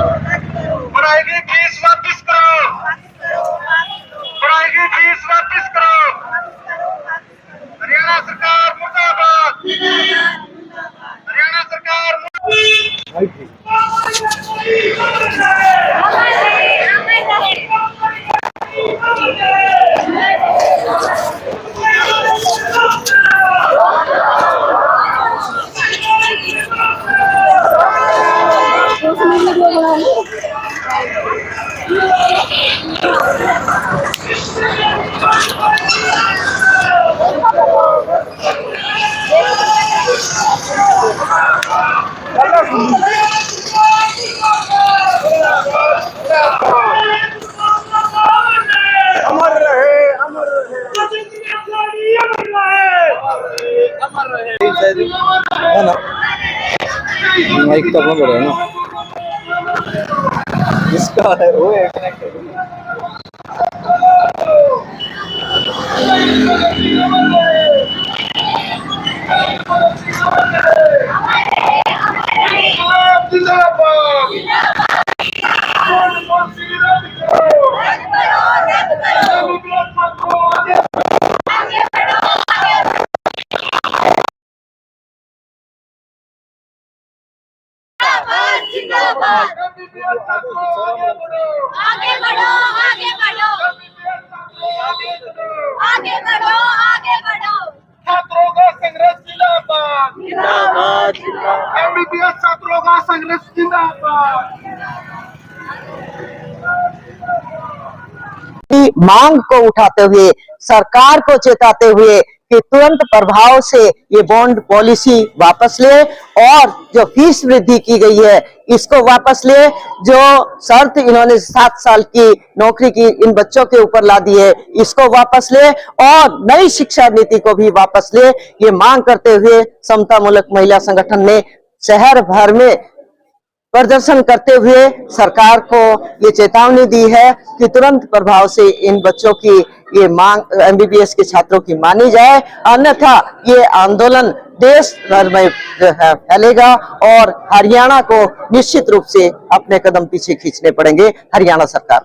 पढ़ाई की फीस वापस करो, पढ़ाई की फीस वापस करो। हरियाणा सरकार मुर्दाबाद, हरियाणा सरकार अमर रहे, अमर रहे। माइक तो अपना पड़ेगा ना, इसका है वो है कनेक्ट। जिंदाबाद, आगे बढ़ो, आगे बढ़ो, आगे बढ़ो, आगे बढ़ो। छात्रों का संघर्ष जिंदाबाद, जिंदाबाद जिंदाबाद। एमबीबीएस छात्रों का संघर्ष जिंदाबाद। मांग को उठाते हुए सरकार को चेताते हुए कि तुरंत प्रभाव से ये बॉन्ड पॉलिसी वापस ले और जो फीस वृद्धि की गई है इसको वापस ले। जो शर्त इन्होंने 7 साल की नौकरी की इन बच्चों के ऊपर ला दी है इसको वापस ले और नई शिक्षा नीति को भी वापस ले। ये मांग करते हुए समता मूलक महिला संगठन ने शहर भर में प्रदर्शन करते हुए सरकार को ये चेतावनी दी है कि तुरंत प्रभाव से इन बच्चों की ये मांग एमबीबीएस के छात्रों की मानी जाए, अन्यथा ये आंदोलन देश भर में फैलेगा और हरियाणा को निश्चित रूप से अपने कदम पीछे खींचने पड़ेंगे। हरियाणा सरकार,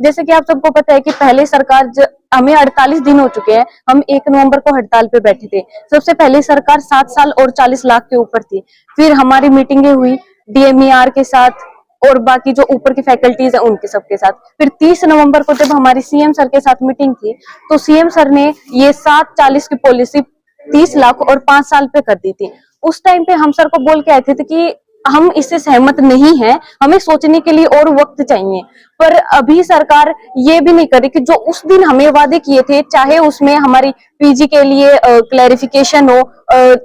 जैसे कि आप सबको पता है कि पहले सरकार हमें 48 दिन हो चुके हैं, हम 1 नवंबर को हड़ताल पे बैठे थे। सबसे पहले सरकार 7 साल और 40 लाख के ऊपर थी। फिर हमारी मीटिंगें हुई डीएमईआर के साथ और बाकी जो ऊपर की फैकल्टीज है उनके सबके साथ। फिर 30 नवंबर को जब हमारी सीएम सर के साथ मीटिंग थी तो सीएम सर ने ये 7-40 की पॉलिसी 30 लाख और 5 साल पे कर दी थी। उस टाइम पे हम सर को बोल के आए थे कि हम इससे सहमत नहीं हैं, हमें सोचने के लिए और वक्त चाहिए। पर अभी सरकार ये भी नहीं करी कि जो उस दिन हमें वादे किए थे, चाहे उसमें हमारी पीजी के लिए क्लैरिफिकेशन हो,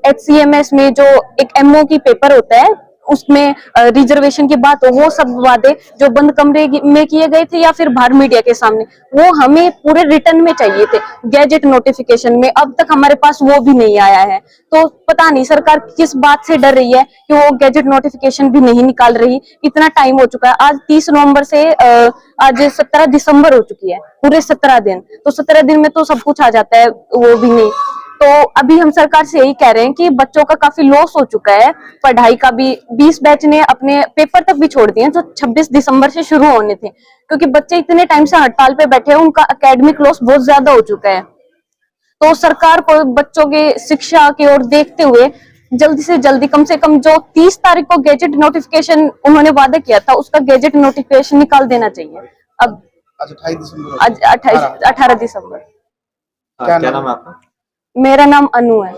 HCMS में जो एक MO की पेपर होता है उसमें रिजर्वेशन की बात हो, वो सब वादे जो बंद कमरे में किए गए थे या फिर बाहर मीडिया के सामने, वो हमें पूरे रिटर्न में चाहिए थे गैजेट नोटिफिकेशन में। अब तक हमारे पास वो भी नहीं आया है। तो पता नहीं सरकार किस बात से डर रही है कि वो गैजेट नोटिफिकेशन भी नहीं निकाल रही। इतना टाइम हो चुका है, आज 30 नवंबर से आज 17 दिसंबर हो चुकी है, पूरे 17 दिन। तो 17 दिन में तो सब कुछ आ जाता है, वो भी नहीं। तो अभी हम सरकार से यही कह रहे हैं कि बच्चों का काफी लॉस हो चुका है। पढ़ाई का भी 20 बैच ने अपने पेपर तक भी छोड़ दिए जो 26 दिसंबर से शुरू होने थे, क्योंकि बच्चे इतने टाइम से हड़ताल पे बैठे हैं, उनका एकेडमिक लॉस बहुत ज्यादा हो चुका है। तो सरकार को बच्चों के शिक्षा की ओर देखते हुए जल्दी से जल्दी, कम से कम जो 30 तारीख को गैजेट नोटिफिकेशन उन्होंने वादा किया था उसका गैजेट नोटिफिकेशन निकाल देना चाहिए। अब आज 18 दिसंबर। क्या नाम है आपका? मेरा नाम अनु है।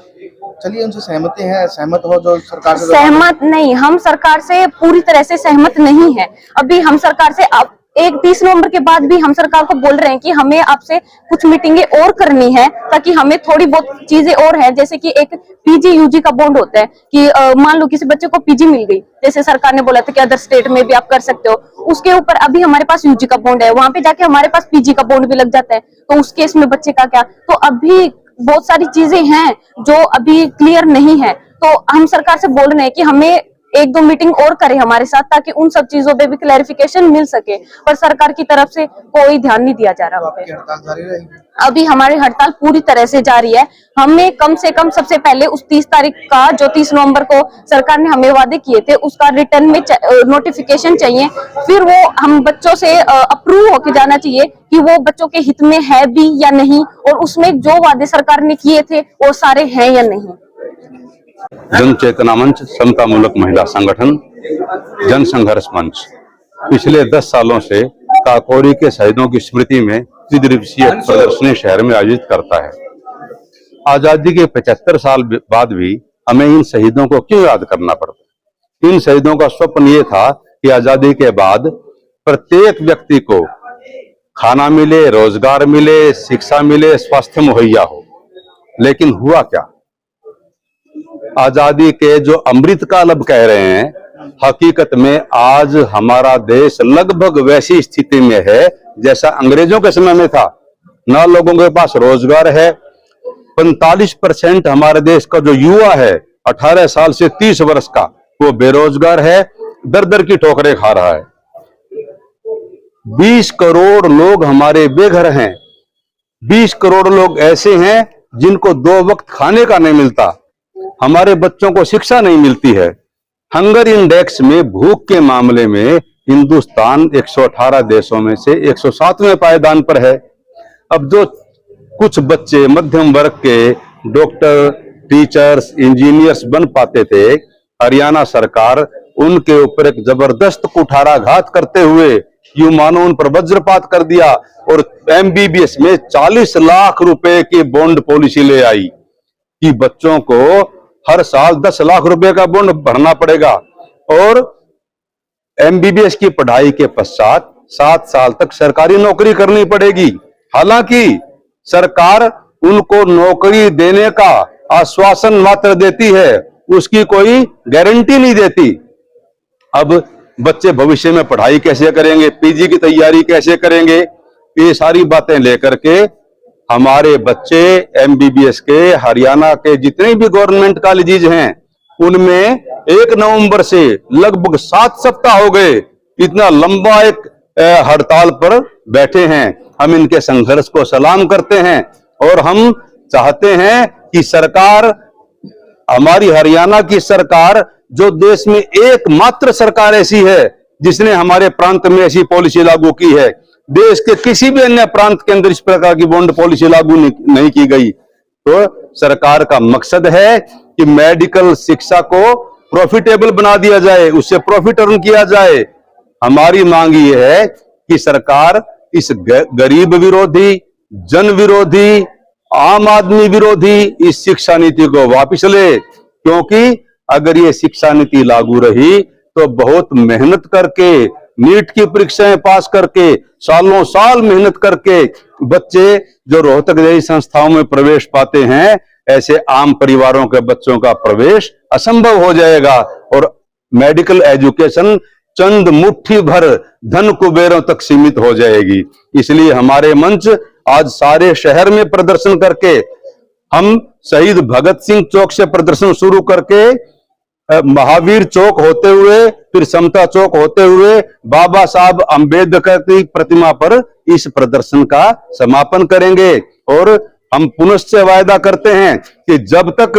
चलिए, उनसे सहमति है, सहमत हो जो सरकार से? सहमत नहीं, हम सरकार से पूरी तरह से सहमत नहीं है। अभी हम सरकार से अब 30 नवंबर के बाद भी हम सरकार को बोल रहे हैं कि हमें आपसे कुछ मीटिंगें और करनी है, ताकि हमें थोड़ी बहुत चीजें और है। जैसे कि एक पीजी यूजी का बॉन्ड होता है कि मान लो किसी बच्चे को पीजी मिल गई, जैसे सरकार ने बोला था कि अदर स्टेट में भी आप कर सकते हो, उसके ऊपर अभी हमारे पास यूजी का बॉन्ड है, वहां पे जाके हमारे पास पीजी का बॉन्ड भी लग जाता है। तो उस केस में बच्चे का क्या? तो अभी बहुत सारी चीजें हैं जो अभी क्लियर नहीं है। तो हम सरकार से बोल रहे हैं कि हमें एक दो मीटिंग और करे हमारे साथ, ताकि उन सब चीजों पे भी क्लैरिफिकेशन मिल सके, पर सरकार की तरफ से कोई ध्यान नहीं दिया जा रहा वहाँ पे। आपकी हड़ताल जारी रहेगी? अभी हमारी हड़ताल पूरी तरह से जारी है। हमें कम से कम सबसे पहले उस 30 तारीख का, जो 30 नवंबर को सरकार ने हमें वादे किए थे, उसका रिटर्न में नोटिफिकेशन चाहिए। फिर वो हम बच्चों से अप्रूव होके जाना चाहिए कि वो बच्चों के हित में है भी या नहीं, और उसमें जो वादे सरकार ने किए थे वो सारे हैं या नहीं। जन चेतना मंच, समतामूलक महिला संगठन, जन संघर्ष मंच पिछले 10 सालों से काकोरी के शहीदों की स्मृति में त्रिदिवसीय प्रदर्शनी शहर में आयोजित करता है। आजादी के 75 साल बाद भी हमें इन शहीदों को क्यों याद करना पड़ता? इन शहीदों का स्वप्न ये था कि आजादी के बाद प्रत्येक व्यक्ति को खाना मिले, रोजगार मिले, शिक्षा मिले, स्वास्थ्य मुहैया हो। लेकिन हुआ क्या? आजादी के जो अमृत काल अब कह रहे हैं, हकीकत में आज हमारा देश लगभग वैसी स्थिति में है जैसा अंग्रेजों के समय में था। ना लोगों के पास रोजगार है। 45% हमारे देश का जो युवा है 18 साल से 30 वर्ष का, वो बेरोजगार है, दर दर की ठोकरें खा रहा है। 20 करोड़ लोग हमारे बेघर हैं। 20 करोड़ लोग ऐसे हैं जिनको 2 वक्त खाने का नहीं मिलता। हमारे बच्चों को शिक्षा नहीं मिलती है। हंगर इंडेक्स में भूख के मामले में हिंदुस्तान 118 देशों में से 107वें पायदान पर है। अब जो कुछ बच्चे मध्यम वर्ग के डॉक्टर, टीचर्स, इंजीनियर्स बन पाते थे, हरियाणा सरकार उनके ऊपर एक जबरदस्त कुठाराघात करते हुए युवानों उन पर वज्रपात कर दिया और MBBS में 40 लाख रुपए की बॉन्ड पॉलिसी ले आई कि बच्चों को हर साल 10 लाख रुपए का बॉन्ड भरना पड़ेगा और MBBS की पढ़ाई के पश्चात 7 साल तक सरकारी नौकरी करनी पड़ेगी। हालांकि सरकार उनको नौकरी देने का आश्वासन मात्र देती है, उसकी कोई गारंटी नहीं देती। अब बच्चे भविष्य में पढ़ाई कैसे करेंगे, PG की तैयारी कैसे करेंगे, ये सारी बातें लेकर के हमारे बच्चे MBBS के हरियाणा के जितने भी गवर्नमेंट कॉलेजेस हैं उनमें 1 नवंबर से लगभग 7 सप्ताह हो गए, इतना लंबा एक हड़ताल पर बैठे हैं। हम इनके संघर्ष को सलाम करते हैं और हम चाहते हैं कि सरकार, हमारी हरियाणा की सरकार, जो देश में एकमात्र सरकार ऐसी है जिसने हमारे प्रांत में ऐसी पॉलिसी लागू की है, देश के किसी भी अन्य प्रांत के अंदर इस प्रकार की बॉन्ड पॉलिसी लागू नहीं की गई। तो सरकार का मकसद है कि मेडिकल शिक्षा को प्रॉफिटेबल बना दिया जाए, उससे प्रॉफिट अर्न किया जाए। हमारी मांग ये है कि सरकार इस गरीब विरोधी, जन विरोधी, आम आदमी विरोधी इस शिक्षा नीति को वापस ले, क्योंकि अगर ये शिक्षा नीति लागू रही तो बहुत मेहनत करके, नीट की परीक्षाएं पास करके, सालों साल मेहनत करके बच्चे जो रोहतक जैसी संस्थाओं में प्रवेश पाते हैं, ऐसे आम परिवारों के बच्चों का प्रवेश असंभव हो जाएगा और मेडिकल एजुकेशन चंद मुट्ठी भर धन कुबेरों तक सीमित हो जाएगी। इसलिए हमारे मंच आज सारे शहर में प्रदर्शन करके, हम शहीद भगत सिंह चौक से प्रदर्शन शुरू करके महावीर चौक होते हुए, फिर समता चौक होते हुए बाबा साहब अंबेडकर की प्रतिमा पर इस प्रदर्शन का समापन करेंगे। और हम पुनश्च वायदा करते हैं कि जब तक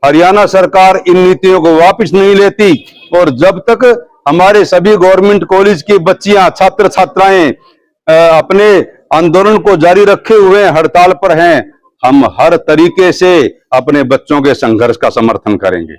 हरियाणा सरकार इन नीतियों को वापस नहीं लेती और जब तक हमारे सभी गवर्नमेंट कॉलेज की बच्चियां, छात्र छात्राएं अपने आंदोलन को जारी रखे हुए हड़ताल पर हैं, हम हर तरीके से अपने बच्चों के संघर्ष का समर्थन करेंगे।